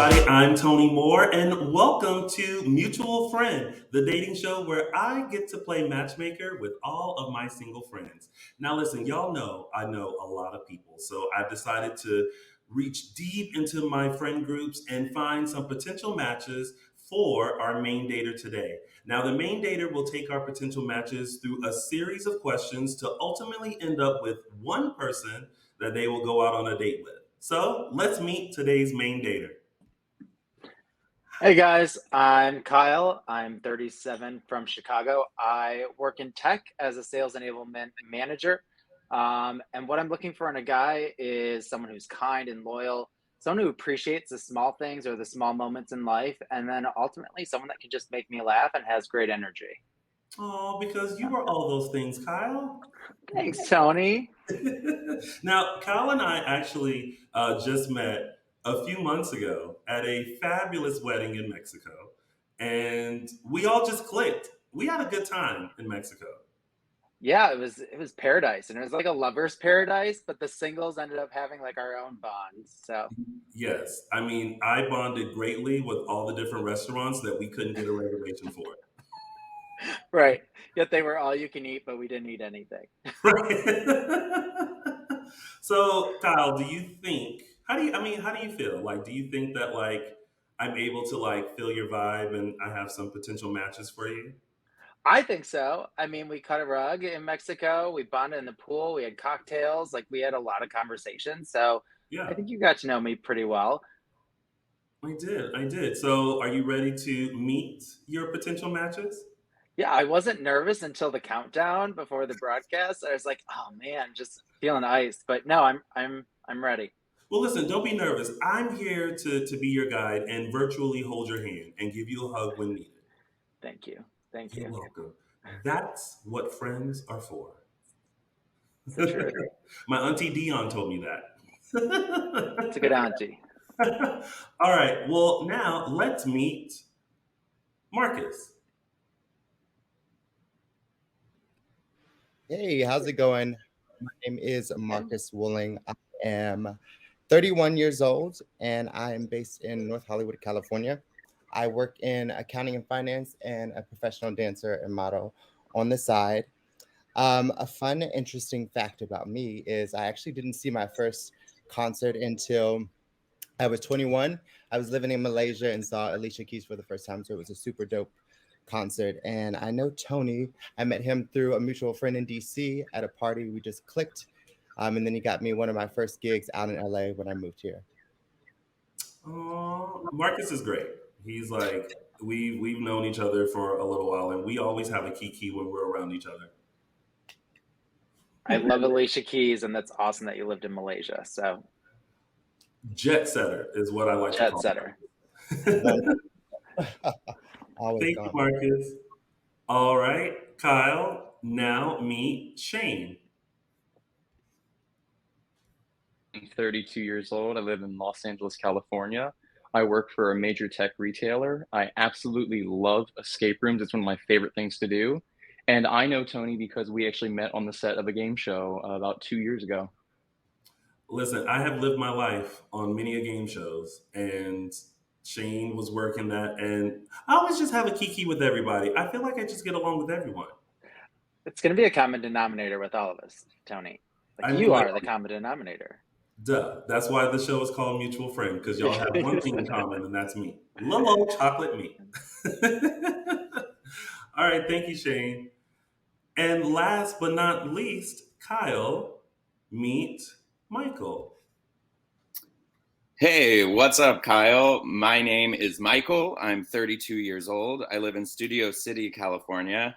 everybody. I'm Tony Moore, and welcome to Mutual Friend, the dating show where I get to play matchmaker with all of my single friends. Now, listen, y'all know I know a lot of people, so I've decided to reach deep into my friend groups and find some potential matches for our main dater today. Now, the main dater will take our potential matches through a series of questions to ultimately end up with one person that they will go out on a date with. So let's meet today's main dater. Hey guys, I'm Kyle. I'm 37 from Chicago. I work in tech as a sales enablement manager. And what I'm looking for in a guy is someone who's kind and loyal, someone who appreciates the small things or the small moments in life, and then ultimately someone that can just make me laugh and has great energy. Oh, because you So, were all those things, Kyle. thanks, Tony. Now, Kyle and I actually just met a few months ago at a fabulous wedding in Mexico, and we all just clicked. We had a good time in Mexico. Yeah, it was paradise, and it was like a lover's paradise, but the singles ended up having like our own bonds. So Yes, I mean, I bonded greatly with all the different restaurants that we couldn't get a reservation for. right. Yet they were all you can eat, but we didn't eat anything. Right. So, Kyle, do you think how do you feel? Like, do you think that like I'm able to like feel your vibe and I have some potential matches for you? I think so. I mean, we cut a rug in Mexico, we bonded in the pool, we had cocktails, like we had a lot of conversations. So I Yeah, think you got to know me pretty well. I did. I did. So, are you ready to meet your potential matches? Yeah, I wasn't nervous until the countdown before the broadcast. I was like, oh man, just feeling iced. But no, I'm ready. Well, listen, don't be nervous. I'm here to be your guide and virtually hold your hand and give you a hug when needed. Thank you. Thank You're you. welcome. That's what friends are for. It's the truth. My auntie Dion told me It's a good that. auntie. All right. Well, now let's meet Marcus. Hey, how's it going? My name is Good. Marcus Wooling. I am 31 years old and I am based in North Hollywood, California. I work in accounting and finance and a professional dancer and model on the side. A fun, interesting fact about me is I actually didn't see my first concert until I was 21. I was living in Malaysia and saw Alicia Keys for the first time, so it was a super dope concert. And I know Tony. I met him through a mutual friend in DC at a party. We just clicked, and then he got me one of my first gigs out in LA when I moved here. Marcus is great. He's like we've known each other for a little while, and we always have a kiki when we're around each other. I love Alicia Keys, and that's awesome that you lived in Malaysia. So Jet setter is what I like to jet call setter. Marcus. One, always Thank you, gone. Marcus. All right, Kyle. Now meet Shane. I'm 32 years old. I live in Los Angeles, California. I work for a major tech retailer. I absolutely love escape rooms. It's one of my favorite things to do. And I know Tony because we actually met on the set of a game show about 2 years ago. Listen, I have lived my life on many a game shows, and Shane was working that, and I always just have a kiki with everybody. I feel like I just get along with everyone. It's going to be a common denominator with all of us, Tony. Like I mean, you like, are the common denominator. duh. That's why the show is called Mutual Friend because y'all have one thing in common, and that's me. Little old chocolate me. All right, thank you, Shane. And last but not least, Kyle, meet Michael. Hey, what's up, Kyle? My name is Michael. I'm 32 years old. I live in Studio City, California.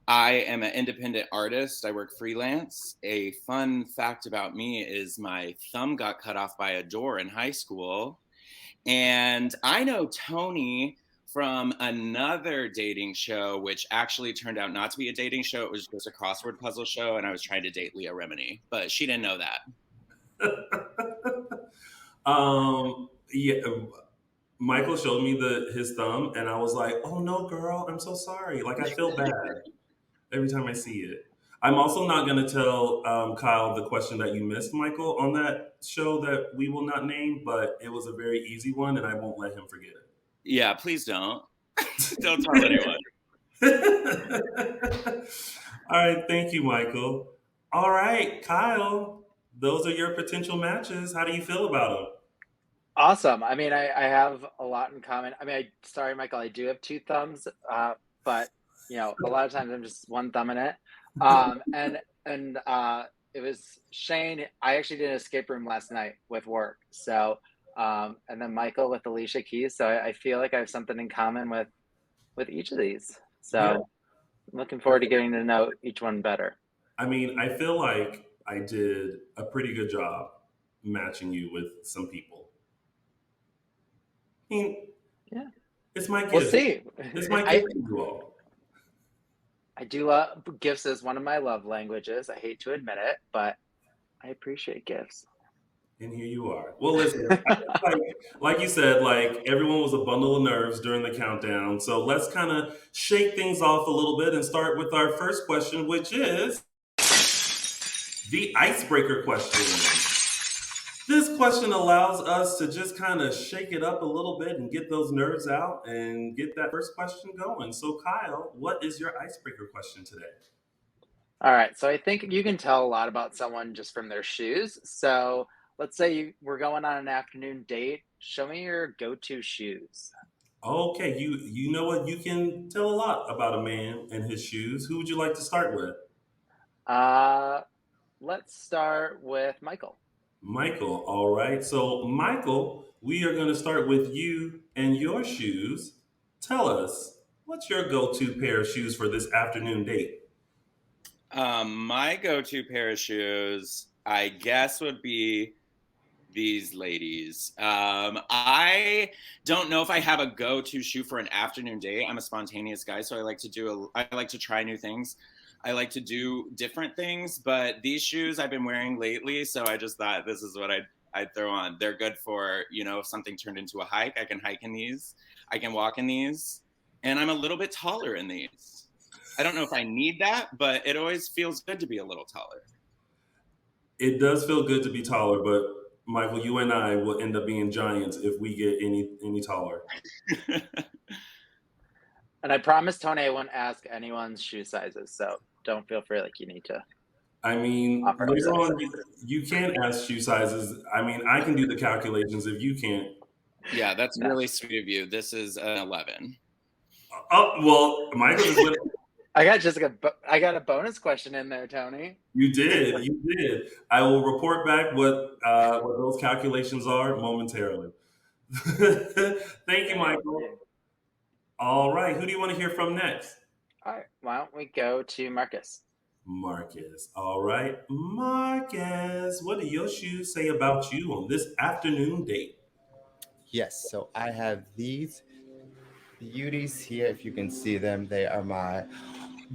I am an independent artist. I work freelance. A fun fact about me is my thumb got cut off by a door in high school. And I know Tony from another dating show, which actually turned out not to be a dating show. It was just a crossword puzzle show, and I was trying to date Leah Remini, but she didn't know that. Yeah, Michael showed me the his thumb, and I was like, "Oh no, girl, I'm so sorry." Like I feel bad every time I see it. I'm also not going to tell Kyle the question that you missed, Michael, on that show that we will not name, but it was a very easy one, and I won't let him forget Yeah, please don't. Don't tell anyone. it. All right, thank you, Michael. All right, Kyle, those are your potential matches. How do you feel about them? Awesome. I mean, I have a lot in common. I mean, sorry, Michael, I do have two thumbs, but a lot of times I'm just one thumb in it. And it was Shane. I actually did an escape room last night with work. So, and then Michael with Alicia Keys. So I feel like I have something in common with each of these. So Yeah. I'm looking forward to getting to know each one better. I mean, I feel like I did a pretty good job matching you with some people. I mean, Yeah. it's my gift. We'll see. It's my gift to you all. I do love gifts as one of my love languages. I hate to admit it, but I appreciate gifts. And here you are. Well, listen, like you said, like everyone was a bundle of nerves during the countdown. So let's kind of shake things off a little bit and start with our first question, which is the icebreaker question. This question allows us to just kind of shake it up a little bit and get those nerves out and get that first question going. So, Kyle, what is your icebreaker question today? All right. So I think you can tell a lot about someone just from their shoes. So let's say we're going on an afternoon date. Show me your go-to shoes. Okay, you know what? You can tell a lot about a man and his shoes. Who would you like to start with? Let's start with Michael. Michael, all right. So, Michael, we are going to start with you and your shoes. Tell us, what's your go-to pair of shoes for this afternoon date? My go-to pair of shoes, I guess, would be these ladies. I don't know if I have a go-to shoe for an afternoon date. I'm a spontaneous guy, so I like to try new things. I like to do different things, but these shoes I've been wearing lately, so I just thought this is what I'd throw on. They're good for, if something turned into a hike, I can hike in these. I can walk in these, and I'm a little bit taller in these. I don't know if I need that, but it always feels good to be a little taller. It does feel good to be taller, but Michael, you and I will end up being giants if we get any taller. And I promised Tony I wouldn't ask anyone's shoe sizes, so don't feel free like you need to. I mean, later on, you can't ask shoe sizes. I mean, I can do the calculations if you can't. Yeah, that's really sweet of you. This is an 11. Oh, well, Michael is with. I got a bonus question in there, Tony. You did. I will report back what those calculations are momentarily. Thank you, Michael. All right, who do you want to hear from next? All right, why don't we go to Marcus? Marcus. All right, Marcus, what do your shoes say about you on this afternoon date? Yes, so I have these beauties here. If you can see them, they are my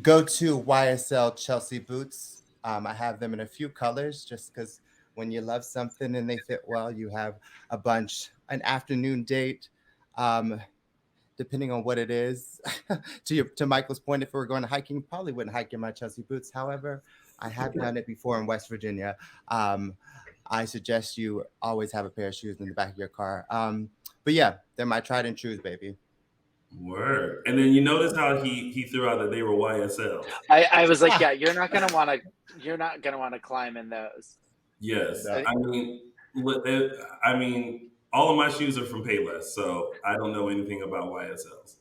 go-to YSL Chelsea boots. I have them in a few colors just because when you love something and they fit well, you have a bunch. An afternoon date, depending on what it is. To Michael's point, if we were going hiking, probably wouldn't hike in my Chelsea boots. However, I have done it before in West Virginia. I suggest you always have a pair of shoes in the back of your car. But yeah, they're my tried and trues, baby. Word. And then you notice how he threw out that they were YSL. I was like, yeah, you're not gonna want to climb in those. Yes, I mean, all of my shoes are from Payless, so I don't know anything about YSLs.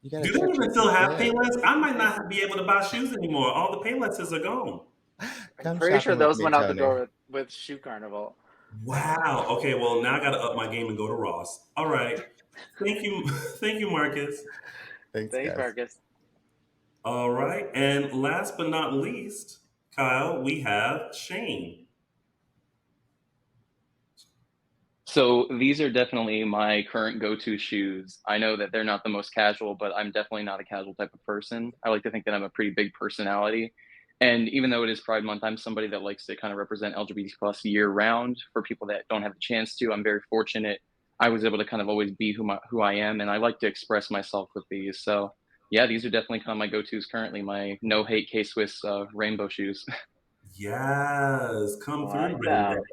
Do they even still have Payless? I might not be able to buy shoes anymore. All the Paylesses are gone. I'm pretty sure those went out the door with Shoe Carnival. Wow. Okay, well, now I got to up my game and go to Ross. All right. Thank you, Marcus. Thanks, Marcus. All right, and last but not least, Kyle, we have Shane. So these are definitely my current go-to shoes. I know that they're not the most casual, but I'm definitely not a casual type of person. I like to think that I'm a pretty big personality. And even though it is Pride Month, I'm somebody that likes to kind of represent LGBT plus year round. For people that don't have the chance to, I'm very fortunate. I was able to kind of always be who I am, and I like to express myself with these. So Yeah, these are definitely kind of my go-tos currently. My no hate K-Swiss rainbow shoes. Yes, I come like through, Rainbow. them.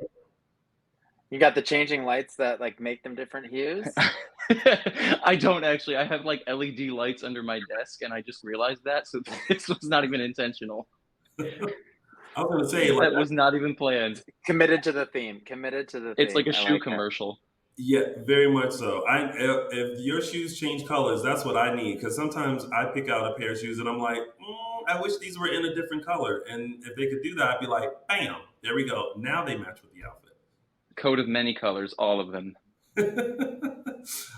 You got the changing lights that like make them different hues. I don't actually. I have like LED lights under my desk, and I just realized that. So this was not even intentional. I was gonna say, like, That was not even planned. Committed to the theme. Committed to the It's like theme. a I shoe like it. commercial. yeah, very much so. If your shoes change colors, that's what I need because sometimes I pick out a pair of shoes and I'm like, I wish these were in a different color. And if they could do that, I'd be like, bam, there we go. Now they match with the Coat of many colors, all of them. outfit.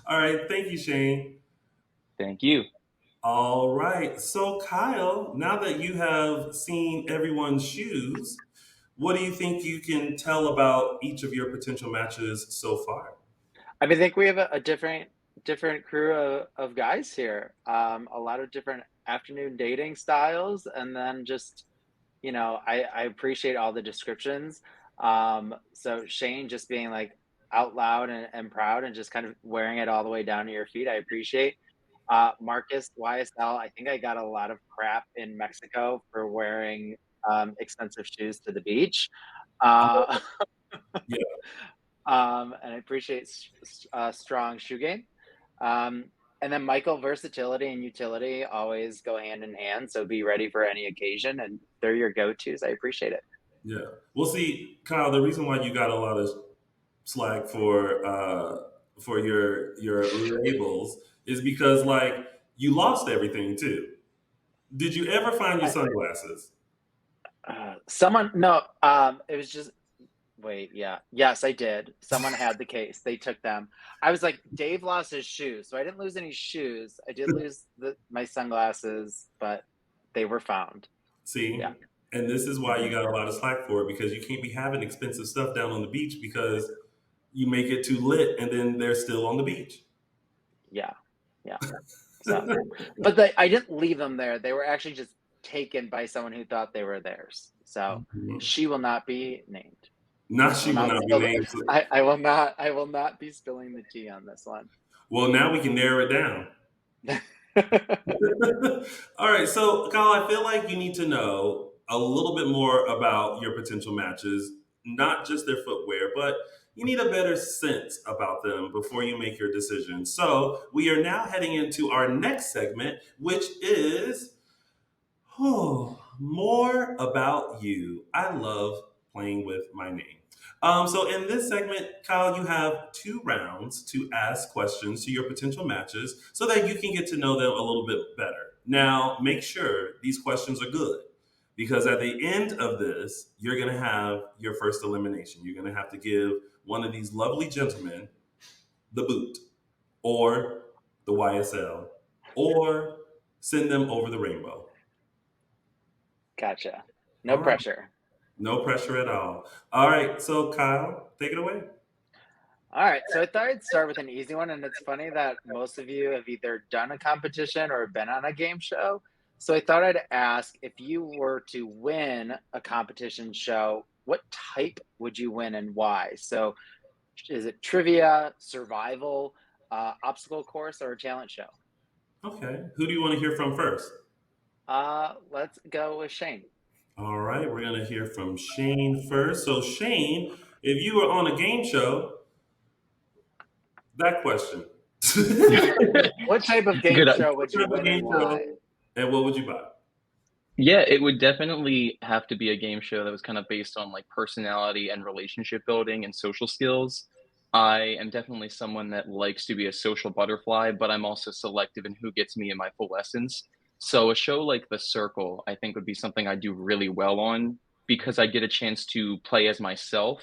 All right, thank you, Shane. Thank you. All right, so Kyle, now that you have seen everyone's shoes, what do you think you can tell about each of your potential matches so far? I mean, I think we have a different crew of guys here. A lot of different afternoon dating styles, and then just I appreciate all the descriptions. So Shane just being like out loud and proud and just kind of wearing it all the way down to your feet. I appreciate. Marcus YSL, I think I got a lot of crap in Mexico for wearing expensive shoes to the beach. Uh, Yeah, and I appreciate strong shoe game. Um, and then Michael, versatility and utility always go hand in hand. So be ready for any occasion, and they're your go-tos. I appreciate it. yeah. Well, see, Kyle, the reason why you got a lot of slack for your labels is because like you lost everything too. Did you ever find your I, sunglasses? someone no, it was just wait, yeah, yes, I did. Someone had the case. They took them. I was like, Dave lost his shoes, so I didn't lose any shoes. I did lose my sunglasses, but they were found. Yeah. See, and this is why you got a lot of slack for it because you can't be having expensive stuff down on the beach because you make it too lit and then they're still on the beach. Yeah. Yeah. So, but I didn't leave them there. They were actually just taken by someone who thought they were theirs. So Mhm. she will not be named. Now I she will will not not be spill named. I will not. I will not be spilling the tea on this one. Well, now we can narrow it down. All right, so Kyle, I feel like you need to know a little bit more about your potential matches, not just their footwear, but you need a better sense about them before you make your decision. So we are now heading into our next segment, which is more about you. I love playing with my name. So in this segment, Kyle, you have 2 rounds to ask questions to your potential matches so that you can get to know them a little bit better. Now, make sure these questions are good because at the end of this, you're going to have your first elimination. You're going to have to give one of these lovely gentlemen the boot or the YSL or send them over the rainbow. Gotcha. No All right. pressure. No pressure at all. All right. So, Kyle, take it away. All right. So I thought I'd start with an easy one. And it's funny that most of you have either done a competition or been on a game show. So I thought I'd ask, if you were to win a competition show, what type would you win and why? So is it trivia, survival, obstacle course, or a talent show? Okay. Who do you want to hear from first? Let's go with Shane. All right. We're going to hear from Shane first. So, Shane, if you were on a game show, that question. What type of game Good. show would What you type of win and game why? show and what would you buy? Yeah, it would definitely have to be a game show that was kind of based on like personality and relationship building and social skills. I am definitely someone that likes to be a social butterfly, but I'm also selective in who gets me in my full essence. So a show like The Circle, I think would be something I do really well on because I get a chance to play as myself,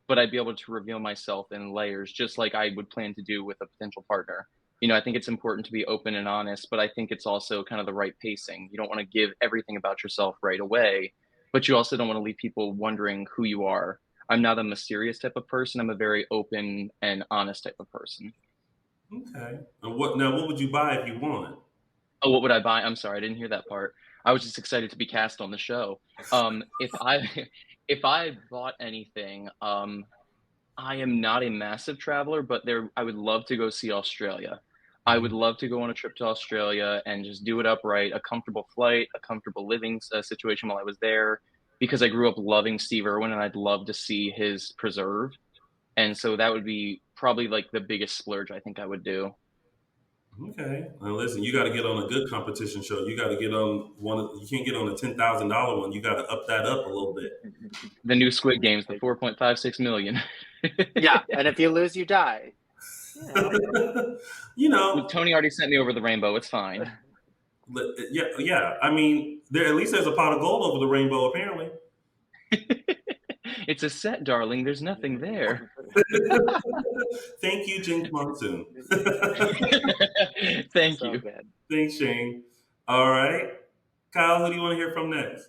but I'd be able to reveal myself in layers just like I would plan to do with a potential partner. I think it's important to be open and honest, but I think it's also kind of the right pacing. You don't want to give everything about yourself right away, but you also don't want to leave people wondering who you are. I'm not a mysterious type of person. I'm a very open and honest type of person. Okay. And what would you buy if you won? Oh, what would I buy? I'm sorry, I didn't hear that part. I was just excited to be cast on the show. If I if I bought anything, I am not a massive traveler, but I would love to go see Australia. I would love to go on a trip to Australia and just do it upright, a comfortable flight, a comfortable living situation while I was there, because I grew up loving Steve Irwin and I'd love to see his preserve. And so that would be probably like the biggest splurge I think I would do. Okay. Now listen, you got to get on a good competition show. You got to get on one. You can't get on a $10,000 one. You got to up that up a little bit. The new Squid Games, the 4.56 million. Yeah, and if you lose, you die. You know, Tony already sent me over the rainbow. It's fine. yeah. I mean, at least there's a pot of gold over the rainbow, apparently. It's a set, darling. There's nothing there. Thank you, Jinx Monsoon. Thank So you. good. Thanks, Shane. All right. Kyle, who do you want to hear from next?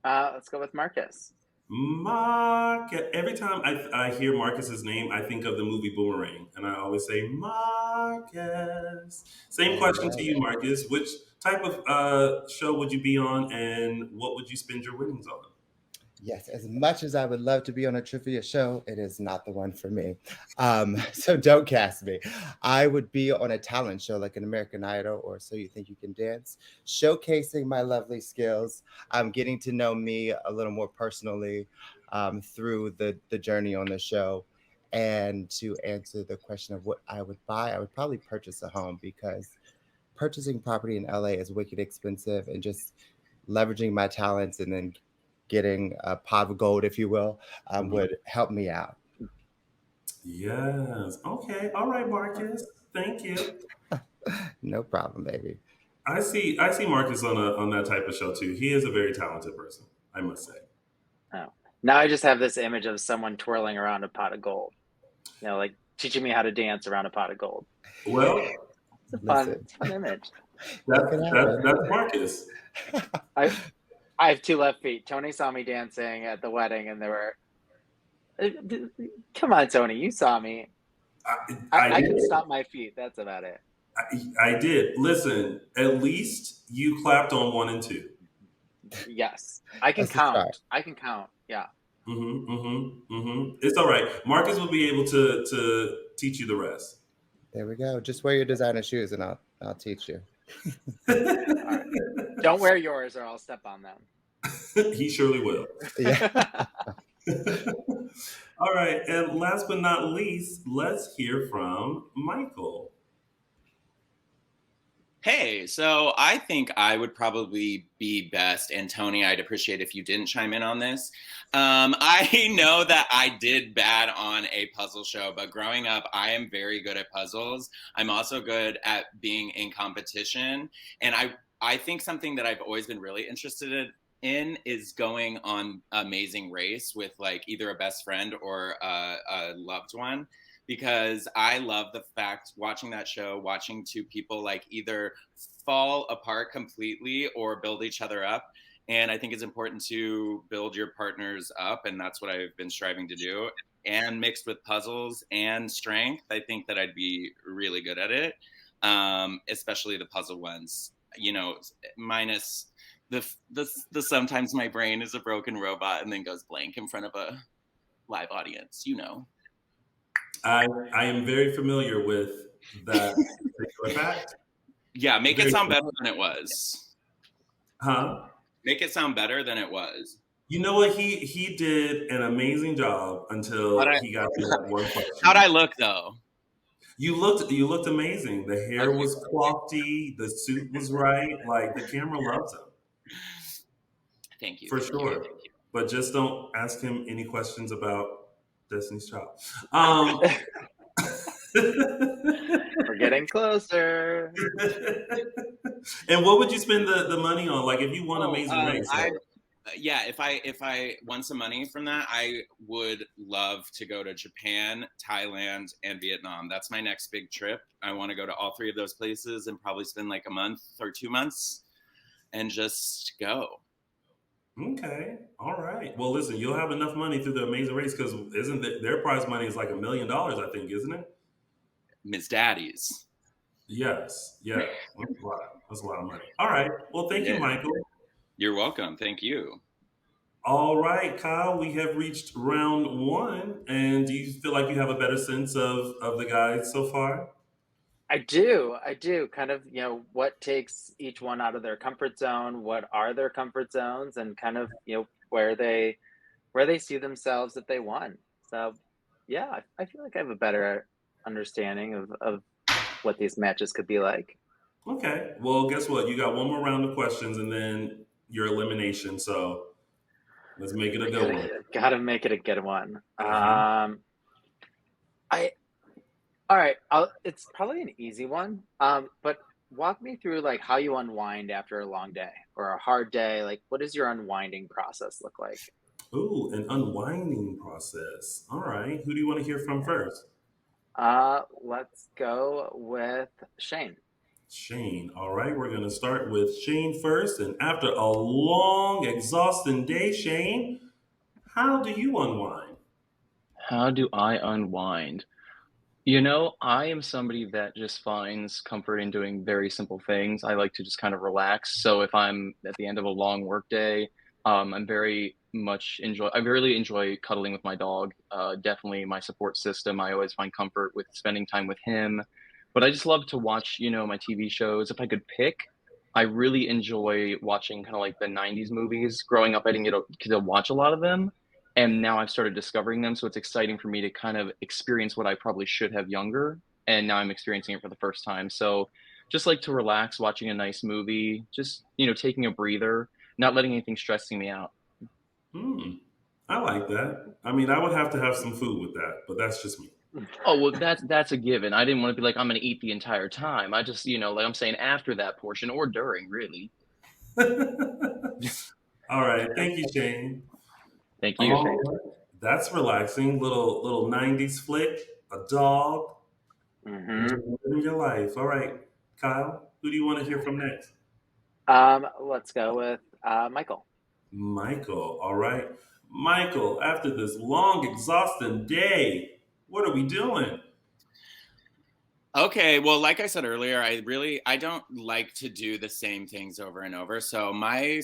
Let's go with Marcus. Marcus. Every time I hear Marcus's name, I think of the movie Boomerang, and I always say Marcus. Same question to you, Marcus. Which type of show would you be on, and what would you spend your winnings on? Yes, as much as I would love to be on a trivia show, it is not the one for me. So don't cast me. I would be on a talent show like an American Idol or So You Think You Can Dance, showcasing my lovely skills. Getting to know me a little more personally through the journey on the show. And to answer the question of what I would buy, I would probably purchase a home because purchasing property in LA is wicked expensive, and just leveraging my talents and then getting a pot of gold, if you will, would help me out. Yes. Okay. All right, Marcus. Thank you. No problem, baby. I see Marcus on that type of show too. He is a very talented person, I must say. Oh. Now I just have this image of someone twirling around a pot of gold. Like teaching me how to dance around a pot of gold. Well, it's a fun image. That's Marcus. I have two left feet. Tony saw me dancing at the wedding, and there were. Come on, Tony, you saw me. I can stop my feet. That's about it. I did. Listen, at least you clapped on 1 and 2. Yes, I can count. I can count. Yeah. It's all right. Marcus will be able to teach you the rest. There we go. Just wear your designer shoes, and I'll teach you. All right. Don't wear yours, or I'll step on them. He surely will. Yeah. All right, and last but not least, let's hear from Michael. Hey, so I think I would probably be best, and Tony, I'd appreciate if you didn't chime in on this. I know that I did bad on a puzzle show, but growing up, I am very good at puzzles. I'm also good at being in competition, and I think something that I've always been really interested in is going on Amazing Race with like either a best friend or a loved one, because I love the fact watching that show, watching two people like either fall apart completely or build each other up. And I think it's important to build your partners up, and that's what I've been striving to do. And mixed with puzzles and strength, I think that I'd be really good at it, especially the puzzle ones. Minus the sometimes my brain is a broken robot and then goes blank in front of a live audience. I am very familiar with that particular fact. Yeah, make it sound better than it was. Huh? Make it sound better than it was. You know what? He did an amazing job until he got to that one question. How'd I look though? You looked amazing. The hair was coiffy, the suit was right. Like the camera loves him. Thank you. For sure. But just don't ask him any questions about Destiny's Child. We're getting closer. And what would you spend the money on? Like if you won Amazing Race? If I won some money from that, I would love to go to Japan, Thailand, and Vietnam. That's my next big trip. I want to go to all three of those places and probably spend like a month or 2 months and just go. Okay. All right. Well, listen, you'll have enough money through the Amazing Race because their prize money is like $1 million, I think, isn't it? Miss Daddy's. Yes. Yeah. That's a lot of money. All right. Well, thank you, Michael. You're welcome. Thank you. All right, Kyle, we have reached round 1. And do you feel like you have a better sense of the guys so far? I do. Kind of, what takes each one out of their comfort zone? What are their comfort zones, and kind of, where they see themselves if they won. So, yeah, I feel like I have a better understanding of what these matches could be like. Okay. Well, guess what? You got one more round of questions and then your elimination. So let's make it a I good gotta one. gotta make it a good one. Uh-huh. I All right. It's probably an easy one. But walk me through like how you unwind after a long day or a hard day. Like, what does your unwinding process look like? Ooh, an unwinding process. All right. Who do you want to hear from Yeah. first? Let's go with Shane. Shane. All right. We're going to start with Shane first. And after a long, exhausting day, Shane, how do you unwind? How do I unwind? I am somebody that just finds comfort in doing very simple things. I like to just kind of relax. So if I'm at the end of a long work day, I really enjoy cuddling with my dog. Definitely my support system. I always find comfort with spending time with him. But I just love to watch, my TV shows. If I could pick, I really enjoy watching kind of like the 90s movies. Growing up, I didn't get to watch a lot of them, and now I've started discovering them. So it's exciting for me to kind of experience what I probably should have younger, and now I'm experiencing it for the first time. So just like to relax, watching a nice movie, just taking a breather, not letting anything stressing me out. Hmm. I like that. I mean, I would have to have some food with that, but that's just me. Oh well, that's a given. I didn't want to be like I'm going to eat the entire time. I just like I'm saying after that portion or during, really. All right. Thank you, Shane. Thank you. All right. That's relaxing. Little 90s flick, a dog, and Hmm. just living your life. All right, Kyle, who do you want to hear from next? Let's go with Michael. Michael. All right. Michael, after this long, exhausting day, what are we doing? Okay, well, like I said earlier, I don't like to do the same things over and over. So my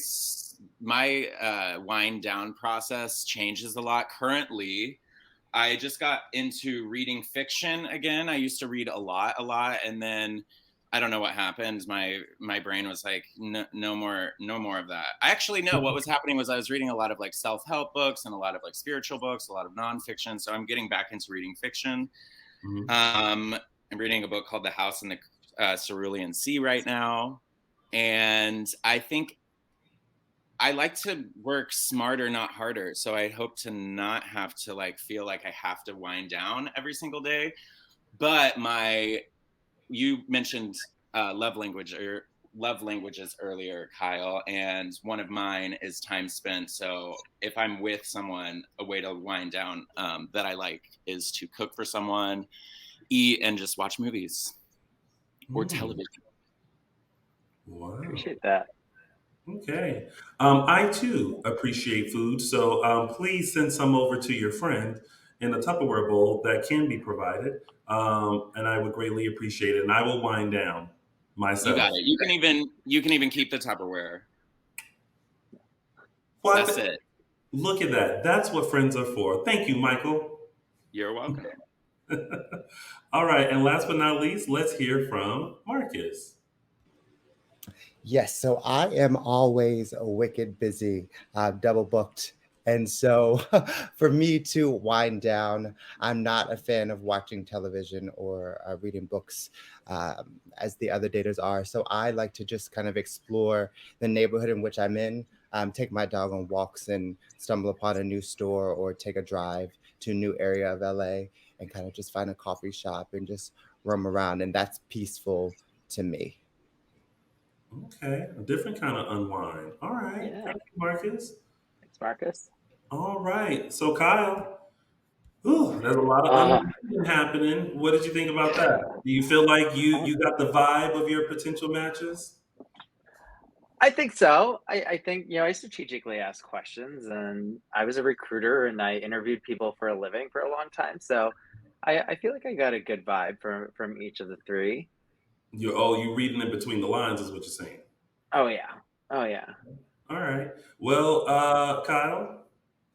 wind down process changes a lot. Currently, I just got into reading fiction again. I used to read a lot, and then I don't know what happened. My brain was like, no, no more of that. I actually know what was happening was I was reading a lot of like self help books and a lot of like spiritual books, a lot of nonfiction. So I'm getting back into reading fiction. Mhm. Um, I'm reading a book called The House in the Cerulean Sea right now, and I think I like to work smarter, not harder. So I hope to not have to like feel like I have to wind down every single day. But you mentioned love languages earlier, Kyle, and one of mine is time spent. So if I'm with someone, a way to wind down that I like is to cook for someone, eat, and just watch movies or Mm, television. wow. Appreciate that. Okay. I too appreciate food, so please send some over to your friend in a Tupperware bowl that can be provided, and I would greatly appreciate it. And I will wind down You got myself. it. You can even keep the Tupperware. That's What? it. Look at that. That's what friends are for. Thank you, Michael. You're welcome. All right, and last but not least, let's hear from Marcus. Yes, so I am always a wicked busy, double booked. And so for me to wind down, I'm not a fan of watching television or reading books as the other daters are. So I like to just kind of explore the neighborhood in which I'm in, take my dog on walks and stumble upon a new store or take a drive to a new area of LA and kind of just find a coffee shop and just roam around. And that's peaceful to me. Okay, a different kind of unwind. All right, Yeah. thank you, Marcus. Thanks, Marcus. All right, so Kyle, ooh, there's a lot of Uh, unwinding happening. What did you think about that? Do you feel like you got the vibe of your potential matches? I think so. I think, I strategically ask questions, and I was a recruiter and I interviewed people for a living for a long time. So I feel like I got a good vibe from each of the three. You reading in between the lines is what you're saying. Oh yeah. Oh yeah. All right. Well, Kyle,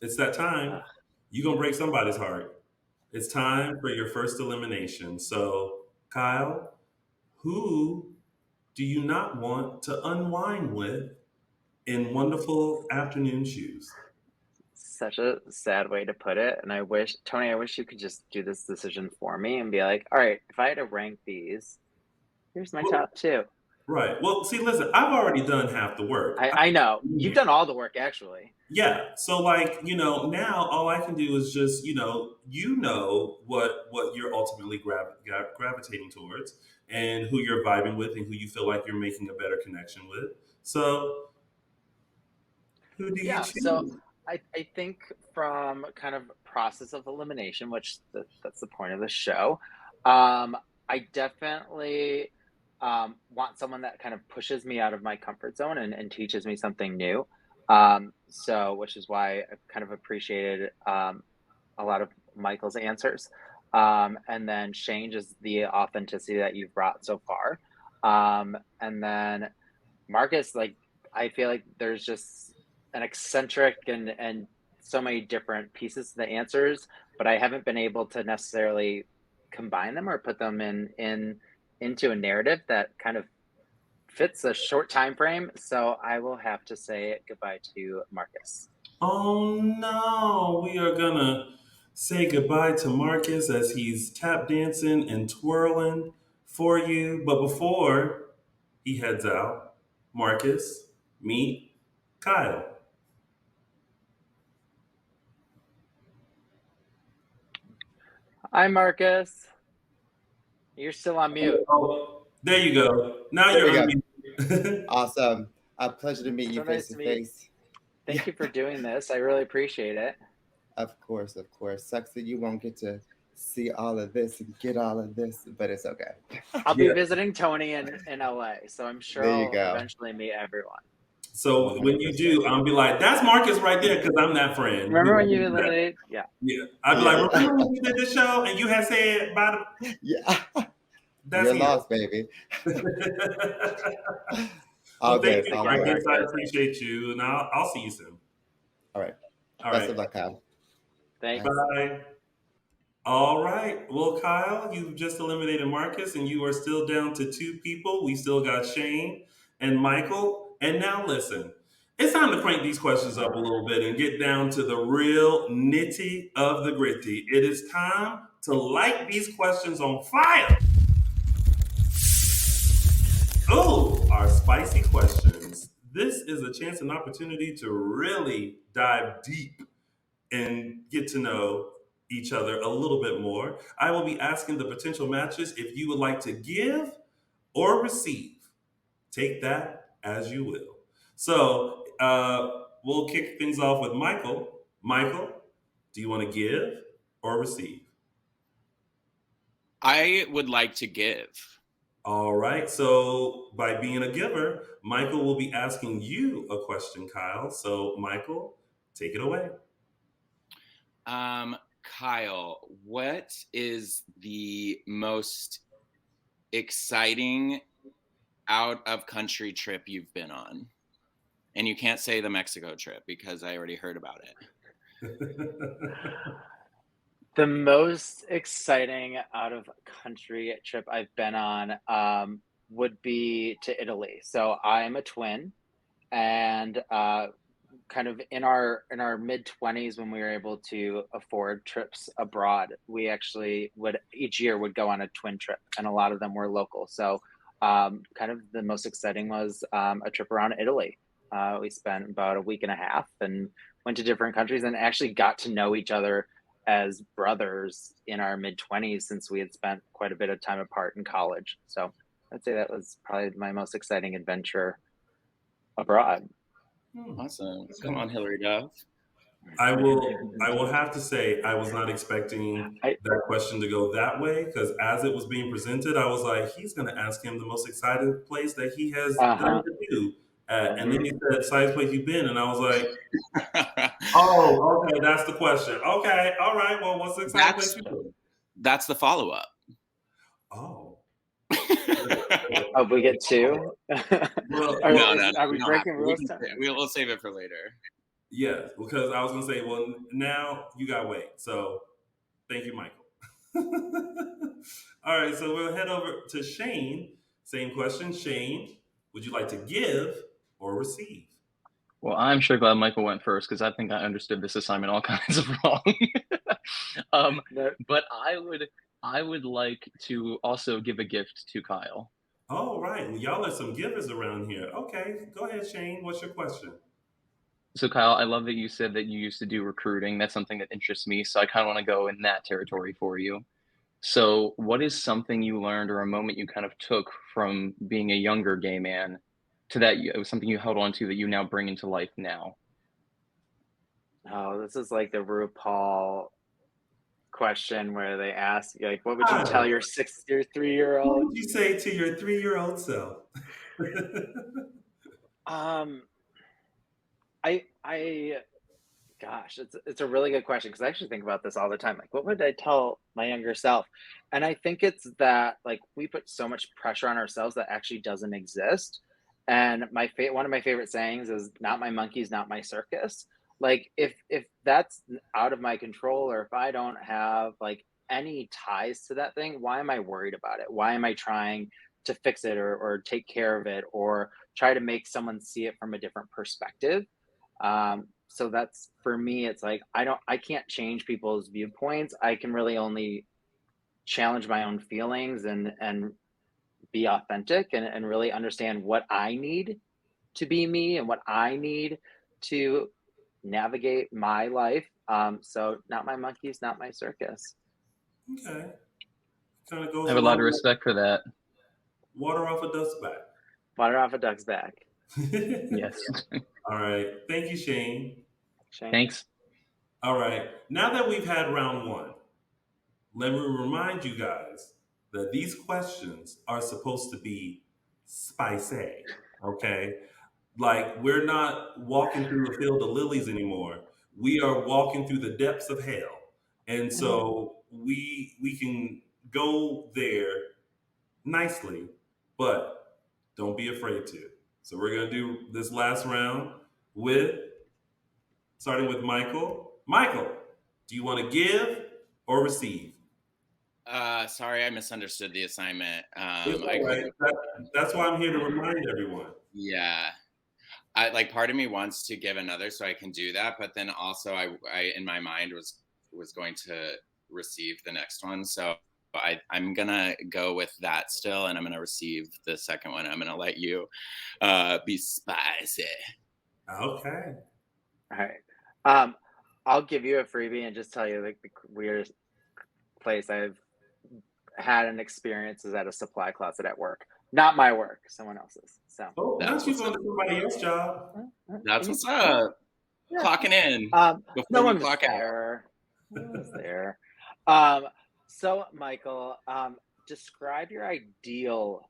it's that time. Uh, You're gonna break somebody's heart. It's time for your first elimination. So, Kyle, Who do you not want to unwind with in wonderful afternoon shoes? Such a sad way to put it. And I wish, Tony, I wish you could just do this decision for me and be like, all right, if I had to rank these, here's my top two. Right. Well, see, listen, I've already done half the work. I know. You've done all the work, actually. Yeah. So like, now all I can do is just, what you're ultimately gravitating towards and who you're vibing with and who you feel like you're making a better connection with. So who do you Yeah. So choose? I think from kind of process of elimination, which that's the point of the show, I definitely want someone that kind of pushes me out of my comfort zone and teaches me something new. So, which is why I kind of appreciated a lot of Michael's answers. And then Shane, just the authenticity that you've brought so far. And then Marcus, like, I feel like there's just an eccentric and so many different pieces to the answers, but I haven't been able to necessarily combine them or put them into a narrative that kind of fits a short time frame. So I will have to say goodbye to Marcus. Oh no, we are gonna say goodbye to Marcus as he's tap dancing and twirling for you. But before he heads out, Marcus, meet Kyle. Hi, Marcus. You're still on mute. Oh, there you go. Now There you're we go. unmuted. Awesome. A pleasure to meet you So nice face to to meet- face. Thank you for doing this. I really appreciate it. Of course, of course. Sucks that you won't get to see all of this and get all of this, but it's okay. I'll be Yeah. visiting Tony in LA, so I'm sure There you I'll go. eventually meet everyone. So when you do, I'll be like, "That's Marcus right there," because I'm that friend. Remember when you literally, yeah. Yeah, I'd be like, "Remember when you did this show and you had said about it?" Yeah. That's You're him. lost, baby. All Well, thank good. you, All Yeah, good. Marcus. I appreciate you, and I'll see you soon. All right. All Best right. of luck, Kyle. Thanks. Bye. All right. Well, Kyle, you've just eliminated Marcus, and you are still down to two people. We still got Shane and Michael. And now, listen, it's time to crank these questions up a little bit and get down to the real nitty of the gritty. It is time to light these questions on fire. Oh, our spicy questions. This is a chance and opportunity to really dive deep and get to know each other a little bit more. I will be asking the potential matches if you would like to give or receive. Take that as you will. So we'll kick things off with Michael. Michael, do you want to give or receive? I would like to give. All right. So by being a giver, Michael will be asking you a question, Kyle. So Michael, take it away. Kyle, what is the most exciting out of country trip you've been on? And you can't say the Mexico trip because I already heard about it. The most exciting out of country trip I've been on would be to Italy. So I'm a twin, and kind of in our mid 20s, when we were able to afford trips abroad, we actually would each year would go on a twin trip, and a lot of them were local. So kind of the most exciting was a trip around Italy. We spent about a week and a half and went to different countries and actually got to know each other as brothers in our mid 20s, since we had spent quite a bit of time apart in college. So I'd say that was probably my most exciting adventure abroad. Awesome. Come on, Hillary Duff. I will have to say I was not expecting that question to go that way, because as it was being presented, I was like, he's going to ask him the most exciting place that he has done to do. And then he said, "Exciting place you've been," and I was like, "Oh, okay, that's the question. Okay, all right. Well, what's the exciting place you've been?" That's the follow-up. Oh. Oh, we get two? Well, No. Are we breaking rules? We'll save it for later. Yes, because I was going to say, well, now you got to wait. So thank you, Michael. All right, so we'll head over to Shane. Same question, Shane. Would you like to give or receive? Well, I'm sure glad Michael went first because I think I understood this assignment all kinds of wrong. um, No, but I would like to also give a gift to Kyle. Oh, right. Well, y'all are some givers around here. Okay, go ahead, Shane. What's your question? So Kyle, I love that you said that you used to do recruiting. That's something that interests me. So I kind of want to go in that territory for you. So what is something you learned or a moment you kind of took from being a younger gay man to that it was something you held on to that you now bring into life now? oh, this is like the RuPaul question where they ask, like, what would you tell Kyle, your 3-year what old? would you say to your 3-year-old self? Um, I gosh, it's a really good question because I actually think about this all the time. Like, what would I tell my younger self? And I think it's that like we put so much pressure on ourselves that actually doesn't exist. And one of my favorite sayings is "Not my monkeys, not my circus." Like, if that's out of my control, or if I don't have like any ties to that thing, why am I worried about it? Why am I trying to fix it or take care of it or try to make someone see it from a different perspective? So that's for me, it's like I can't change people's viewpoints. I can really only challenge my own feelings and be authentic and really understand what I need to be me and what I need to navigate my life. So not my monkeys, not my circus. Okay. Kind of I goes have a lot of along with respect for that. water off a duck's back. Water off a duck's back. Yes. All right. Thank you, Shane. Shane. Thanks. All right. Now that we've had round one, let me remind you guys that these questions are supposed to be spicy. Okay? Like, we're not walking through a field of lilies anymore. We are walking through the depths of hell. And so we can go there nicely, but don't be afraid to. So we're gonna do this last round with starting with Michael. Michael, do you want to give or receive? Sorry, I misunderstood the assignment. It's I all right. couldn't. That's why I'm here to remind everyone. Yeah, I like part of me wants to give another so I can do that, but then also I in my mind was going to receive the next one, so I'm gonna go with that still, and I'm gonna receive the second one. I'm gonna let you be spicy. Okay. All right. I'll give you a freebie and just tell you like the weirdest place I've had an experience is at a supply closet at work. Not my work, someone else's. So Oh, That's not you what's going up. to somebody else's job. That's what's up. Yeah. Clocking in No before you one was clock out. there. No one was there. So Michael, describe your ideal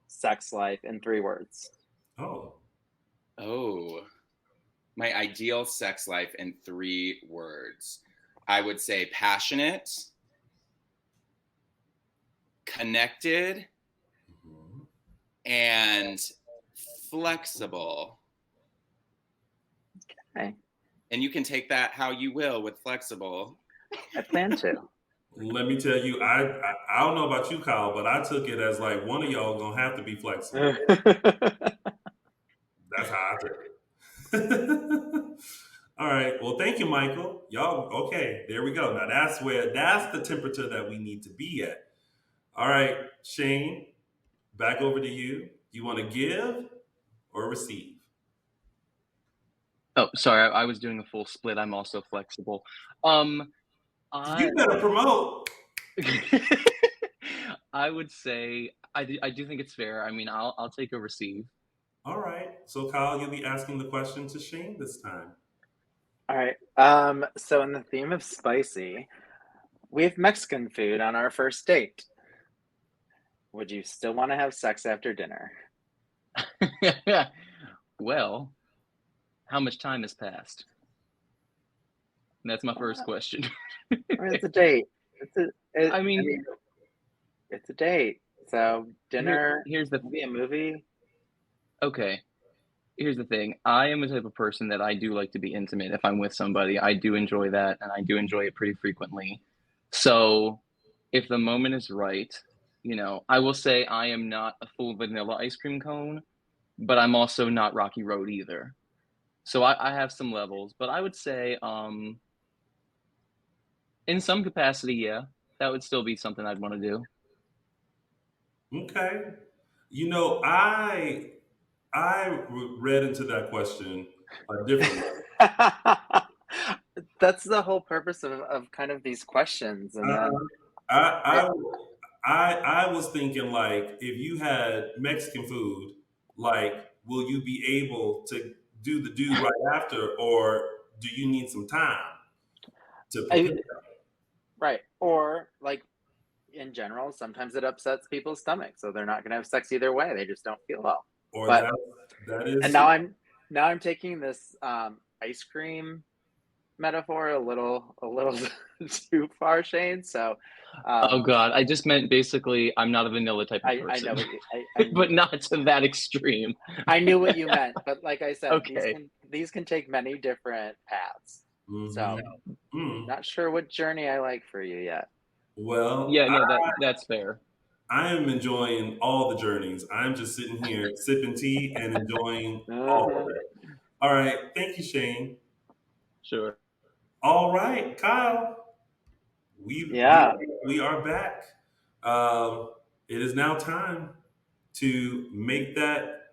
sex life in 3 words. Oh, Oh, my ideal sex life in 3 words. I would say passionate, connected, mhm. and flexible. Okay. And you can take that how you will with flexible. I plan to. Let me tell you, I don't know about you, Kyle, but I took it as like one of y'all gonna have to be flexible. That's how I took it. All right. Well, thank you, Michael. Y'all, okay, there we go. Now that's the temperature that we need to be at. All right, Shane, back over to you. Do you want to give or receive? Oh, sorry, I was doing a full split. I'm also flexible. I You better promote. I would say I do think it's fair. I mean, I'll take a receive. All right. So, Kyle, you'll be asking the question to Shane this time. All right. So in the theme of spicy, we have Mexican food on our first date. Would you still want to have sex after dinner? Well, how much time has passed? That's my first question. I mean, it's a date. I mean, it's a date. So dinner, here's the maybe a movie. okay. Here's the thing. I am the type of person that I do like to be intimate. If I'm with somebody, I do enjoy that, and I do enjoy it pretty frequently. So, if the moment is right, I will say I am not a full vanilla ice cream cone, but I'm also not Rocky Road either. So I have some levels, but I would say in some capacity, yeah, that would still be something I'd want to do. Okay. You know, I read into that question a different way. That's the whole purpose of kind of these questions. And then Uh, I, it, I was thinking like if you had Mexican food, like will you be able to do right after, or do you need some time to prepare? I, right. Or like in general, sometimes it upsets people's stomachs, so they're not going to have sex either way. They just don't feel well. Or But that and is now I'm taking this ice cream metaphor a little too far, Shane. So Oh um, God, I just meant basically I'm not a vanilla type of I know person, what you, I but not to that extreme. I knew what you meant, but like I said, Okay. these can take many different paths. hmm So mm. not sure what journey I like for you yet. Well, Yeah, no, that's fair. I am enjoying all the journeys. I'm just sitting here sipping tea and enjoying all of Uh-huh. it. All right, thank you, Shane. Sure. All right, Kyle. We we Yeah. we are back. Um, it is now time to make that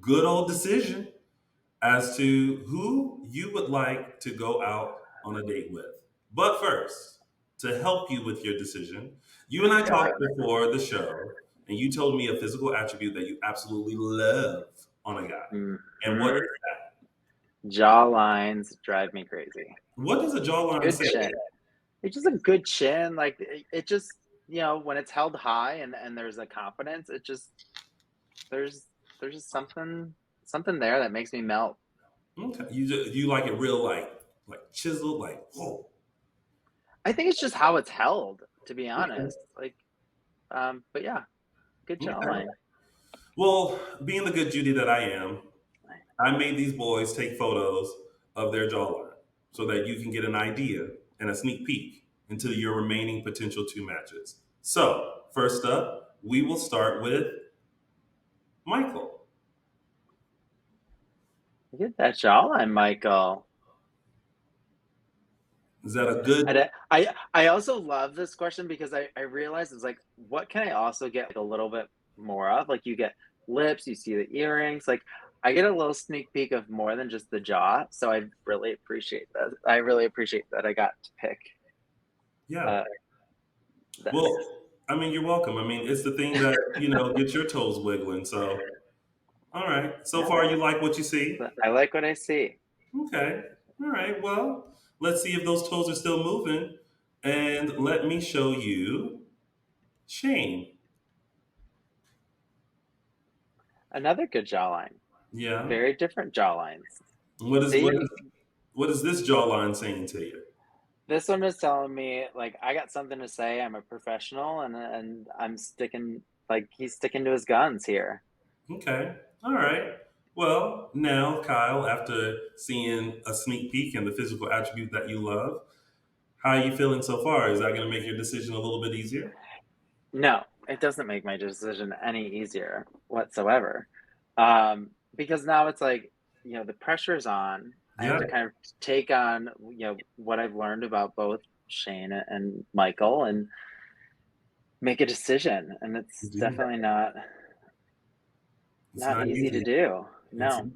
good old decision as to who you would like to go out on a date with. But first, to help you with your decision, you and I talked before the show, and you told me a physical attribute that you absolutely love on a guy. And what Hmm. Jaw lines drive me crazy. what does a jawline Good say? chin. It's just a good chin. Like it just, when it's held high and there's a confidence, it just there's there's just something there that makes me melt. Okay. You like it real like chiseled, like whoa. I think it's just how it's held, to be Okay. honest. Like, but yeah, good Okay. jawline. Well, being the good Judy that I am, I made these boys take photos of their jawline so that you can get an idea and a sneak peek into your remaining potential two matches. So, first up, we will start with Michael. Look at that jawline, Michael. Is that a good? I also love this question because I realized it's like, what can I also get like a little bit more of? Like you get lips, you see the earrings, like I get a little sneak peek of more than just the jaw. So I really appreciate that. I really appreciate that I got to pick Yeah. uh, this. Well, I mean, you're welcome. I mean, it's the thing that, gets your toes wiggling. So, all right. So Yeah, far, you like what you see? I like what I see. Okay. All right. Well, let's see if those toes are still moving. And let me show you Shane. Another good jawline. Yeah. Very different jawlines. What is what See, is what is this jawline saying to you? this one is telling me like I got something to say. I'm a professional, and I'm sticking like he's sticking to his guns here. Okay. All right. Well, now, Kyle, after seeing a sneak peek and the physical attribute that you love, how are you feeling so far? Is that going to make your decision a little bit easier? No, it doesn't make my decision any easier whatsoever. Because now it's like, the pressure's on. I have Yeah. to kind of take on, what I've learned about both Shane and Michael and make a decision. And it's Indeed. definitely not It's not not easy to easy. do. It's No.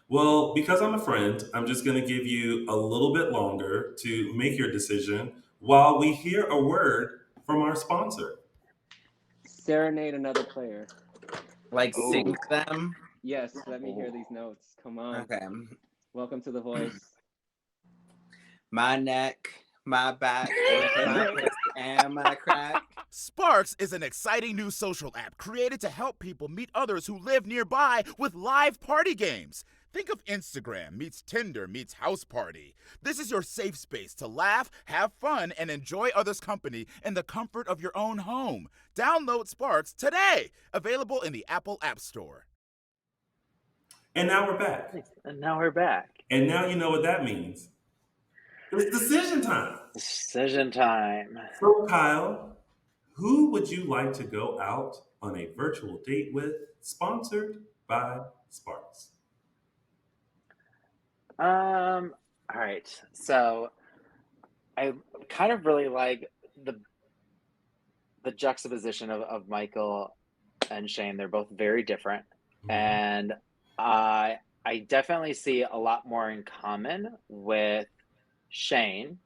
Well, because I'm a friend, I'm just going to give you a little bit longer to make your decision while we hear a word from our sponsor. Serenade another player. Like Oh. sing them. Yes, let me hear these notes. Come on. Okay. Welcome to The Voice. My neck, my back, my pussy, and my crack. Sparkze is an exciting new social app created to help people meet others who live nearby with live party games. Think of Instagram meets Tinder meets House Party. This is your safe space to laugh, have fun, and enjoy others' company in the comfort of your own home. Download Sparkze today. Available in the Apple App Store. And now we're back. And now we're back. And now you know what that means. It's decision time. Decision time. So, Kyle, Who would you like to go out on a virtual date with? Sponsored by Sparkze. All right. So I kind of really like the juxtaposition of Michael and Shane. They're both very different, Mhm. and I definitely see a lot more in common with Shane.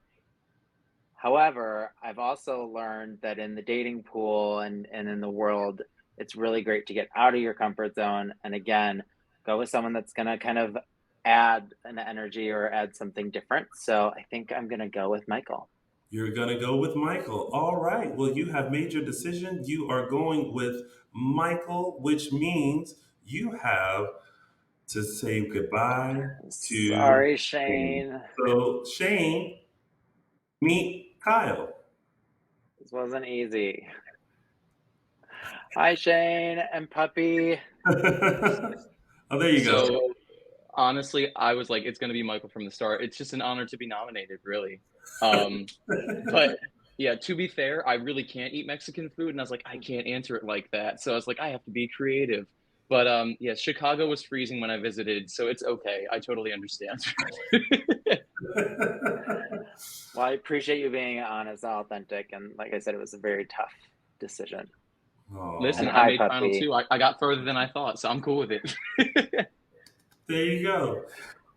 However, I've also learned that in the dating pool and in the world, it's really great to get out of your comfort zone and again, go with someone that's going to kind of add an energy or add something different. So I think I'm going to go with Michael. You're going to go with Michael. All right. Well, you have made your decision. You are going with Michael, which means you have to say goodbye to Sorry, Shane. Shane. So, Shane, meet Kyle. This wasn't easy. Hi, Shane and Puppy. Oh, there you go. So honestly, I was like, it's going to be Michael from the start. It's just an honor to be nominated, really. But yeah, to be fair, I really can't eat Mexican food, and I was like, I can't answer it like that. So I was like, I have to be creative. But yeah, Chicago was freezing when I visited, so it's okay. I totally understand. Well, I appreciate you being honest and authentic. And like I said, it was a very tough decision. Aw. Listen, And I hi, made final Puppy. two. I got further than I thought, so I'm cool with it. There you go.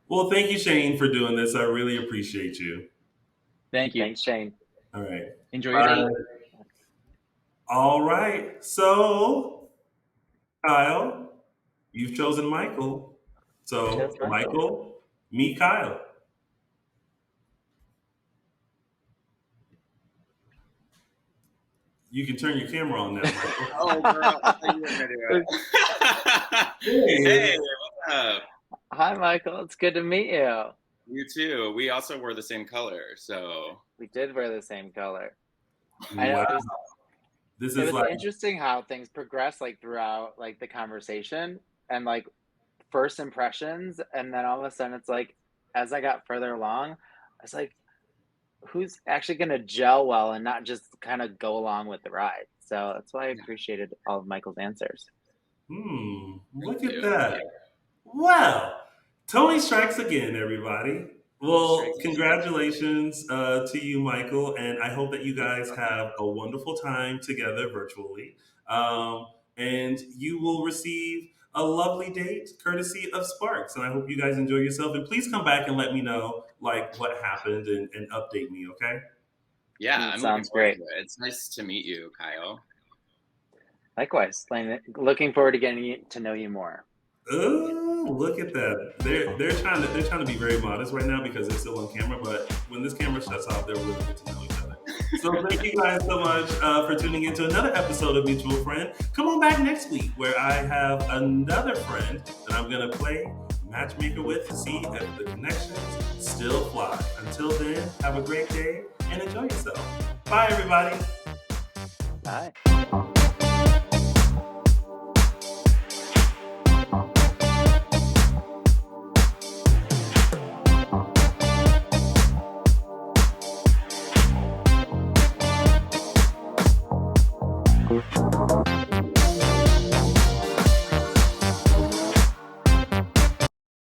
Well, thank you, Shane, for doing this. I really appreciate you. Thank you. Thanks, Shane. All right. Enjoy your day. All right. So, Kyle, you've chosen Michael. So, Yes, Michael. Michael, meet Kyle. You can turn your camera on now, Michael. Oh, girl, I thought you were gonna do it. Hey, what's up? Hi, Michael. It's good to meet you. You too. We also wore the same color, so We did wear the same color. I know. Wow. This It is was like, interesting how things progressed like throughout like the conversation and like first impressions, and then all of a sudden it's like as I got further along, I was like, who's actually gonna gel well and not just kind of go along with the ride. So that's why I appreciated all of Michael's answers. look Thank at you. that. Well, Tony strikes again, everybody. Well, Strikes again. congratulations to you, Michael, and I hope that you guys have a wonderful time together virtually. And you will receive a lovely date courtesy of Sparkze. And I hope you guys enjoy yourself. And please come back and let me know like what happened and update me, okay? Yeah, I'm looking Sounds forward great. to it. It's nice to meet you, Kyle. Likewise, looking forward to getting to know you more. Oh, look at that! They're trying to be very modest right now because they're still on camera. But when this camera shuts off, they're really get to know each other. So thank you guys so much for tuning in to another episode of Mutual Friend. Come on back next week where I have another friend that I'm gonna play matchmaker with to see if the connections still fly. Until then, have a great day and enjoy yourself. Bye, everybody. Bye.